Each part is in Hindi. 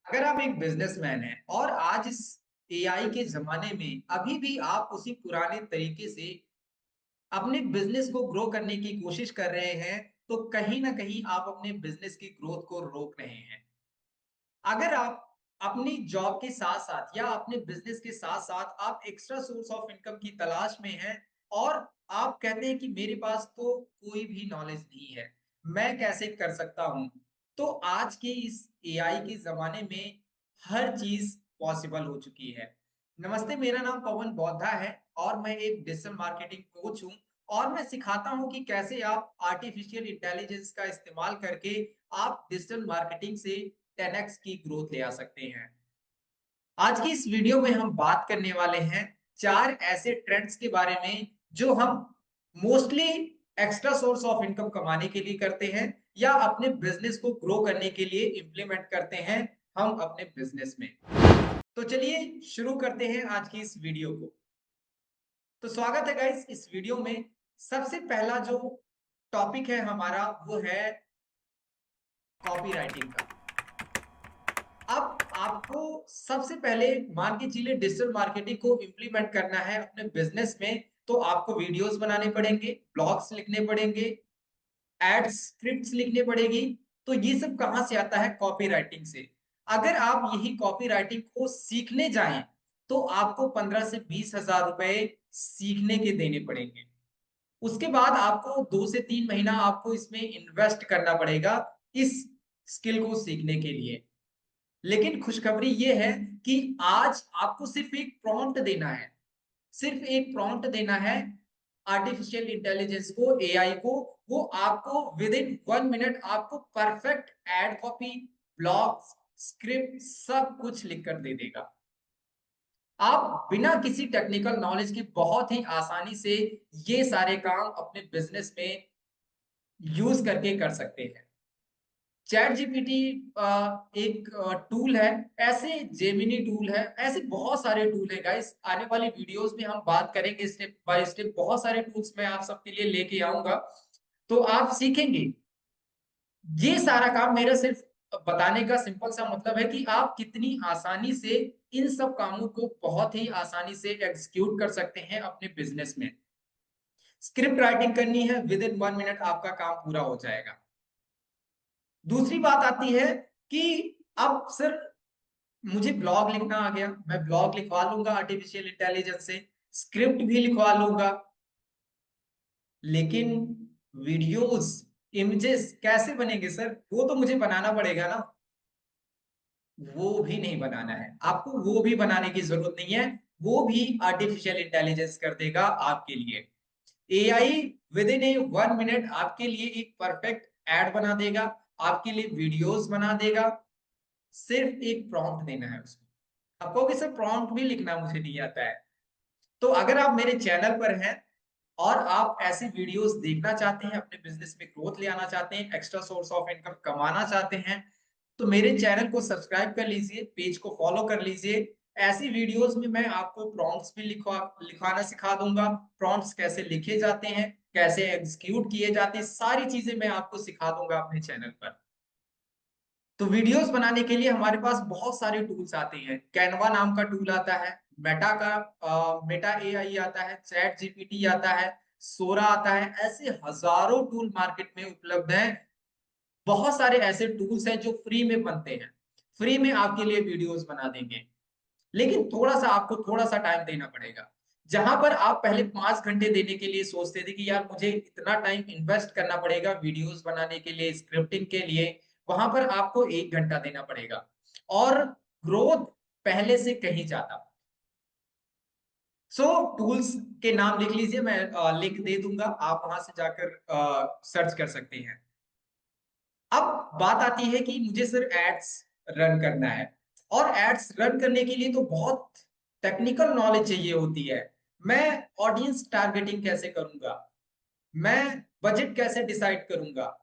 अगर आप एक बिजनेसमैन हैं और आज इस एआई के जमाने में अभी भी आप उसी पुराने तरीके से अपने बिजनेस को ग्रो करने की कोशिश कर रहे हैं, तो कहीं ना कहीं आप अपने बिजनेस की ग्रोथ को रोक रहे हैं। अगर आप अपनी जॉब के साथ साथ या अपने बिजनेस के साथ साथ आप एक्स्ट्रा सोर्स ऑफ इनकम की तलाश में हैं और आप कहते हैं कि मेरे पास तो कोई भी नॉलेज नहीं है, मैं कैसे कर सकता हूं, तो आज के इस एआई के जमाने में हर चीज पॉसिबल हो चुकी है। नमस्ते, मेरा नाम पवन बौद्धा है और मैं एक डिजिटल मार्केटिंग कोच हूं और मैं सिखाता हूं कि कैसे आप आर्टिफिशियल इंटेलिजेंस का इस्तेमाल करके आप डिजिटल मार्केटिंग से 10x की ग्रोथ ले आ सकते हैं। आज की इस वीडियो में हम बात करने वाले हैं 4 ऐसे ट्रेंड्स के बारे में जो हम mostly extra source of income कमाने के लिए करते हैं या अपने बिजनेस को ग्रो करने के लिए इंप्लीमेंट करते हैं हम अपने बिजनेस में। तो चलिए शुरू करते हैं आज की इस वीडियो को। तो स्वागत है गाइस इस वीडियो में। सबसे पहला जो टॉपिक है हमारा वो है कॉपीराइटिंग का। अब आपको सबसे पहले मान के चलिए डिजिटल मार्केटिंग को इंप्लीमेंट करना है अपने बिजनेस में, तो आपको वीडियोस बनाने पड़ेंगे, ब्लॉग्स लिखने पड़ेंगे, एड स्क्रिप्ट्स लिखने पड़ेगी। तो ये सब कहां से आता है? कॉपी राइटिंग से। अगर आप यही कॉपी राइटिंग को सीखने जाएं तो आपको 15 से 20 हजार रुपए सीखने के देने पड़ेंगे। उसके बाद आपको 2 से 3 महीना आपको इसमें इन्वेस्ट करना पड़ेगा इस स्किल को सीखने के लिए। लेकिन खुशखबरी ये है कि आज आपको सिर्फ एक प्रॉम्प्ट देना है, सिर्फ एक प्रॉम्प्ट देना है आर्टिफिशियल इंटेलिजेंस को, एआई को। वो आपको विद इन 1 मिनट आपको perfect ad copy, blogs, script सब कुछ लिखकर दे देगा। आप बिना किसी टेक्निकल नॉलेज के बहुत ही आसानी से ये सारे काम अपने बिजनेस में यूज करके कर सकते हैं। चैट जीपीटी एक टूल है, ऐसे जेमिनी टूल है, ऐसे बहुत सारे टूल है गाइस। आने वाली वीडियोस में हम बात करेंगे स्टेप बाय स्टेप, बहुत सारे टूल्स मैं आप सबके लिए लेके आऊंगा, तो आप सीखेंगे। ये सारा काम मेरा सिर्फ बताने का सिंपल सा मतलब है कि आप कितनी आसानी से इन सब कामों को बहुत ही आसानी से एग्जीक्यूट कर सकते हैं अपने बिजनेस में। स्क्रिप्ट राइटिंग करनी है, विद इन 1 मिनट आपका काम पूरा हो जाएगा। दूसरी बात आती है कि अब सर मुझे ब्लॉग लिखना आ गया, मैं ब्लॉग लिखवा लूंगा आर्टिफिशियल इंटेलिजेंस से, स्क्रिप्ट भी लिखवा लूंगा, लेकिन वीडियोस, इमेजेस कैसे बनेंगे सर? वो तो मुझे बनाना पड़ेगा ना। वो भी नहीं बनाना है आपको, वो भी बनाने की जरूरत नहीं है। वो भी आर्टिफिशियल इंटेलिजेंस कर देगा आपके लिए। AI with in A 1 minute आपके लिए एक परफेक्ट एड बना देगा, आपके लिए वीडियोस बना देगा। सिर्फ एक प्रॉम्प्ट देना है उसको। आप कहोगे सर प्रॉम्प्ट भी लिखना मुझे नहीं आता है। तो अगर आप मेरे चैनल पर हैं और आप ऐसे वीडियोस देखना चाहते हैं, अपने बिजनेस में ग्रोथ ले आना चाहते हैं, एक्स्ट्रा सोर्स ऑफ इनकम कमाना चाहते हैं, तो मेरे चैनल को सब्सक्राइब कर लीजिए, पेज को फॉलो कर लीजिए। ऐसी वीडियोस में मैं आपको प्रॉम्प्ट्स भी लिखवाना सिखा दूंगा। प्रॉम्प्ट्स कैसे लिखे जाते हैं, कैसे एग्जीक्यूट किए जाते हैं, सारी चीजें मैं आपको सिखा दूंगा अपने चैनल पर। तो वीडियोस बनाने के लिए हमारे पास बहुत सारे टूल्स आते हैं। कैनवा नाम का टूल आता है, मेटा का मेटा एआई आता है, चैट जीपीटी आता है, सोरा आता है। ऐसे हजारों टूल मार्केट में उपलब्ध हैं। बहुत सारे ऐसे टूल्स हैं जो फ्री में बनते हैं, फ्री में आपके लिए वीडियोस बना देंगे। लेकिन थोड़ा सा आपको थोड़ा सा टाइम देना पड़ेगा। जहां पर आप पहले 5 घंटे देने के लिए सोचते थे कि यार मुझे इतना टाइम इन्वेस्ट करना पड़ेगा वीडियोस बनाने के लिए, स्क्रिप्टिंग के लिए, वहां पर आपको 1 घंटा देना पड़ेगा और ग्रोथ पहले से कहीं ज्यादा। सो टूल्स के नाम लिख लीजिए, मैं लिंक दे दूंगा, आप वहां से जाकर सर्च कर सकते हैं। अब बात आती है कि मुझे सिर्फ एड्स रन करना है, और एड्स रन करने के लिए तो बहुत टेक्निकल नॉलेज चाहिए होती है। मैं ऑडियंस टारगेटिंग कैसे करूंगा, मैं बजट कैसे डिसाइड करूंगा।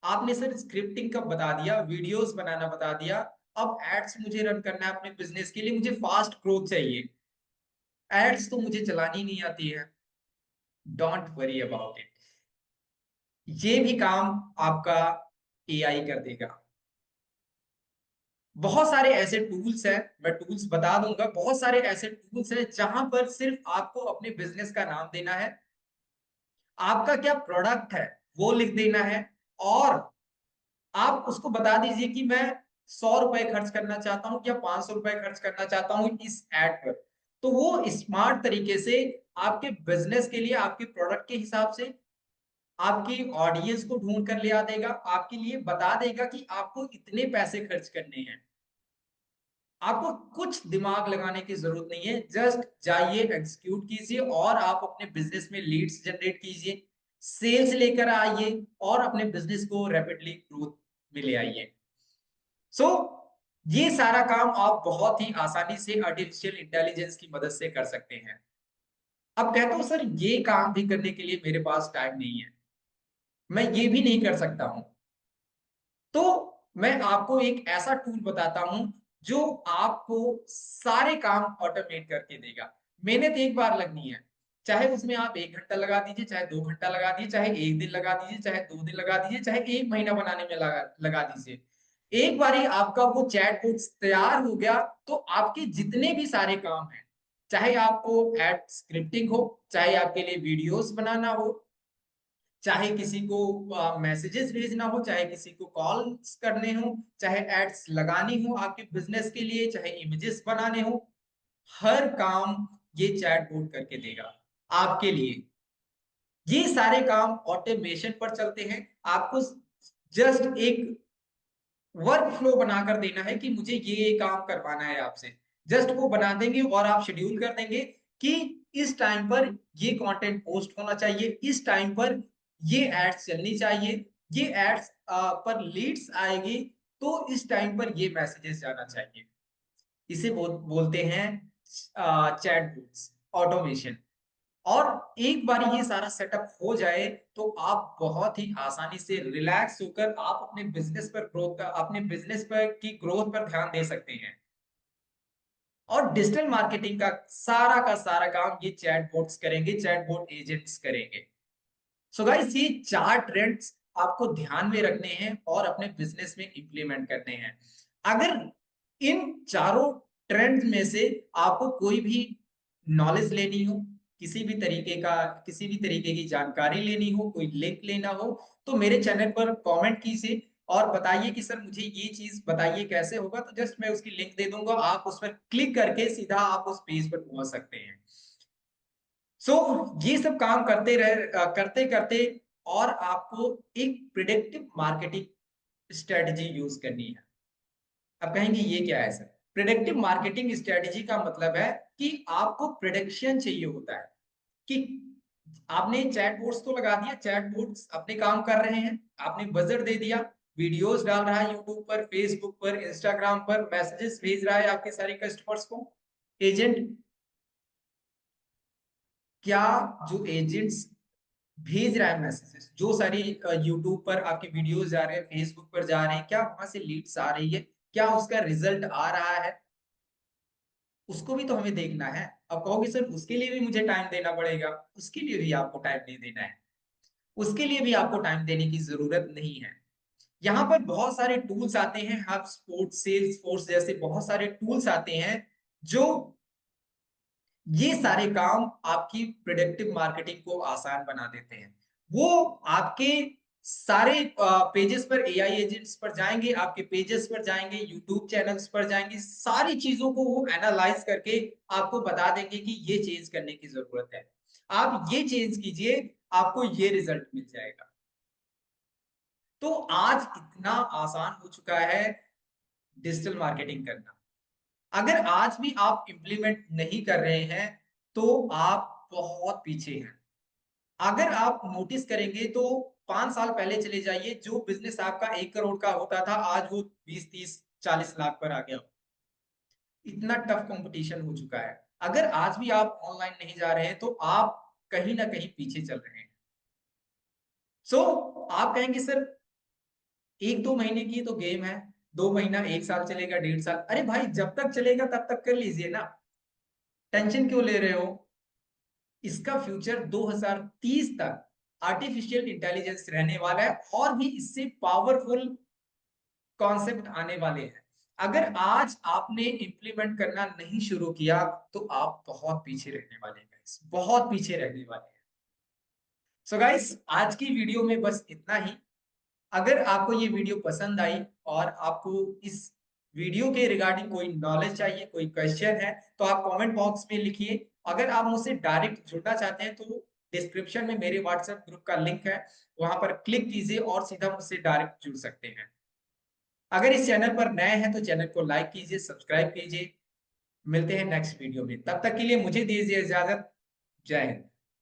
आपने सर स्क्रिप्टिंग का बता दिया, वीडियोस बनाना बता दिया, अब एड्स मुझे रन करना है अपने बिजनेस के लिए, मुझे फास्ट ग्रोथ चाहिए। एड्स तो मुझे चलानी नहीं आती है। डोंट वरी अबाउट इट, ये भी काम आपका एआई कर देगा। बहुत सारे ऐसे टूल्स हैं, मैं टूल्स बता दूंगा, बहुत सारे ऐसे टूल्स हैं जहां पर सिर्फ आपको अपने बिजनेस का नाम देना है, आपका क्या प्रोडक्ट है वो लिख देना है, और आप उसको बता दीजिए कि मैं 100 रुपए खर्च करना चाहता हूं या 500 रुपए खर्च करना चाहता हूं इस एड पर। तो वो स्मार्ट तरीके से आपके बिजनेस के लिए, आपके प्रोडक्ट के हिसाब से आपकी ऑडियंस को ढूंढ कर ले आ देगा, आपके लिए बता देगा कि आपको इतने पैसे खर्च करने हैं। आपको कुछ दिमाग लगाने की जरूरत नहीं है, जस्ट जाइए, एग्जीक्यूट कीजिए और आप अपने बिजनेस में लीड्स जनरेट कीजिए, सेल्स लेकर आइए और अपने बिजनेस को रैपिडली ग्रोथ में ले आइए। सो ये सारा काम आप बहुत ही आसानी से आर्टिफिशियल इंटेलिजेंस की मदद से कर सकते हैं। अब कहते हो सर ये काम भी करने के लिए मेरे पास टाइम नहीं है, मैं ये भी नहीं कर सकता हूं। तो मैं आपको एक ऐसा टूल बताता हूं जो आपको सारे काम ऑटोमेट करके देगा। मेहनत एक बार लगनी है, चाहे उसमें आप 1 घंटा लगा दीजिए, चाहे 2 घंटा लगा दीजिए, चाहे 1 दिन लगा दीजिए, चाहे 2 दिन लगा दीजिए, चाहे 1 महीना बनाने में लगा दीजिए। एक बार ही आपका वो चैट बॉट तैयार हो गया तो आपके जितने भी सारे काम हैं, चाहे आपको एड स्क्रिप्टिंग हो, चाहे आपके लिए वीडियोस बनाना हो, चाहे किसी को मैसेजेस भेजना हो, चाहे किसी को कॉल्स करने हो, चाहे एड्स लगानी हो आपके बिजनेस के लिए, चाहे इमेजेस बनाने हो, हर काम ये चैटबॉट करके देगा आपके लिए। ये सारे काम ऑटोमेशन पर चलते हैं। आपको जस्ट एक वर्क फ्लो बनाकर देना है कि मुझे ये काम करवाना है आपसे, जस्ट वो बना देंगे और आप शेड्यूल कर देंगे कि इस टाइम पर ये कंटेंट पोस्ट होना चाहिए, इस टाइम पर ये एड्स चलनी चाहिए, ये एड्स पर लीड्स आएगी तो इस टाइम पर ये मैसेजेस जाना चाहिए। इसे बोलते हैं चैटबॉट्स ऑटोमेशन। और एक बार ये सारा सेटअप हो जाए तो आप बहुत ही आसानी से रिलैक्स होकर आप अपने बिजनेस पर ग्रोथ का, अपने बिजनेस पर की ग्रोथ पर ध्यान दे सकते हैं। और डिजिटल मार्केटिंग का सारा काम ये चैटबॉट्स करेंगे, चैटबॉट एजेंट्स करेंगे। सो गाइस ये 4 ट्रेंड्स आपको ध्यान में रखने हैं और अपने बिजनेस में इंप्लीमेंट करने हैं। अगर इन चारों ट्रेंड्स में से आपको कोई भी नॉलेज लेनी हो, किसी भी तरीके की जानकारी लेनी हो, कोई लिंक लेना हो, तो मेरे चैनल पर कमेंट कीजिए और बताइए कि सर मुझे ये चीज बताइए कैसे होगा, तो जस्ट मैं उसकी लिंक दे दूंगा, आप उस पर क्लिक करके सीधा आप उस पेज पर पहुंच सकते हैं। सो ये सब काम करते करते और आपको एक प्रिडिक्टिव मार्केटिंग स्ट्रेटजी यूज करनी है। अब कहेंगे ये क्या है सर? प्रिडिक्टिव मार्केटिंग स्ट्रेटजी का मतलब है कि आपको प्रिडिक्शन चाहिए होता है कि आपने चैट बोट्स तो लगा दिया, चैट बोट्स अपने काम कर रहे हैं, आपने बजट दे दिया, वीडियोस डाल रहा है यूट्यूब पर, फेसबुक पर, इंस्टाग्राम पर, मैसेजेस भेज रहा है आपके सारे कस्टमर्स को, एजेंट। क्या जो एजेंट्स भेज रहा है मैसेजेस, जो सारी यूट्यूब पर आपके वीडियोस जा रहे हैं, फेसबुक पर जा रहे हैं, क्या वहां से लीड्स आ रही है, क्या उसका रिजल्ट आ रहा है? उसको भी तो हमें देखना है। अब कहोगे सर उसके लिए भी मुझे टाइम देना पड़ेगा, उसके लिए भी आपको टाइम नहीं देना है, उसके लिए भी आपको टाइम देने की जरूरत नहीं है। यहाँ पर बहुत सारे टूल्स आते हैं, हब स्पोर्ट, सेल्स फोर्स जैसे बहुत सारे टूल्स आते हैं जो ये सारे काम आपकी प्रोडक्टिव मार्केटिंग को आसान बना देते हैं। वो आपके सारे पेजेस पर, एआई एजेंट्स पर जाएंगे, आपके पेजेस पर जाएंगे, यूट्यूब चैनल्स पर जाएंगे, सारी चीजों को वो एनालाइज करके आपको बता देंगे कि ये चेंज करने की जरूरत है, आप ये चेंज कीजिए, आपको ये रिजल्ट मिल जाएगा। तो आज इतना आसान हो चुका है डिजिटल मार्केटिंग करना। अगर आज भी आप इंप्लीमेंट नहीं कर रहे हैं तो आप बहुत पीछे हैं। अगर आप नोटिस करेंगे तो 5 साल पहले चले जाइए, जो बिजनेस आपका 1 करोड़ का होता था आज वो 20, 30, 40 लाख पर आ गया। इतना टफ कंपटीशन हो चुका है। अगर आज भी आप ऑनलाइन नहीं जा रहे हैं तो आप कहीं ना कहीं पीछे चल रहे हैं। सो आप कहेंगे सर 1-2 महीने की तो गेम है, 2 महीना, 1 साल चलेगा, 1.5 साल, अरे भाई जब तक चलेगा तब तक कर लीजिए ना, टेंशन क्यों ले रहे हो? इसका फ्यूचर 2030 तक आर्टिफिशियल इंटेलिजेंस रहने वाला है और भी इससे पावरफुल कॉन्सेप्ट आने वाले हैं। अगर आज आपने इम्प्लीमेंट करना नहीं शुरू किया तो आप बहुत पीछे रहने वाले हैं guys, बहुत पीछे रहने वाले हैं। सो गाइस, आज की वीडियो में बस इतना ही। अगर आपको ये वीडियो पसंद आई और आपको इस वीडियो के रिगार्डिंग कोई नॉलेज चाहिए, कोई क्वेश्चन है, तो आप कमेंट बॉक्स में लिखिए। अगर आप मुझसे डायरेक्ट जुड़ना चाहते हैं तो डिस्क्रिप्शन में मेरे व्हाट्सएप ग्रुप का लिंक है, वहां पर क्लिक कीजिए और सीधा मुझसे डायरेक्ट जुड़ सकते हैं। अगर इस चैनल पर नए हैं तो चैनल को लाइक कीजिए, सब्सक्राइब कीजिए। मिलते हैं नेक्स्ट वीडियो में, तब तक के लिए मुझे दीजिए इजाजत। जय हिंद।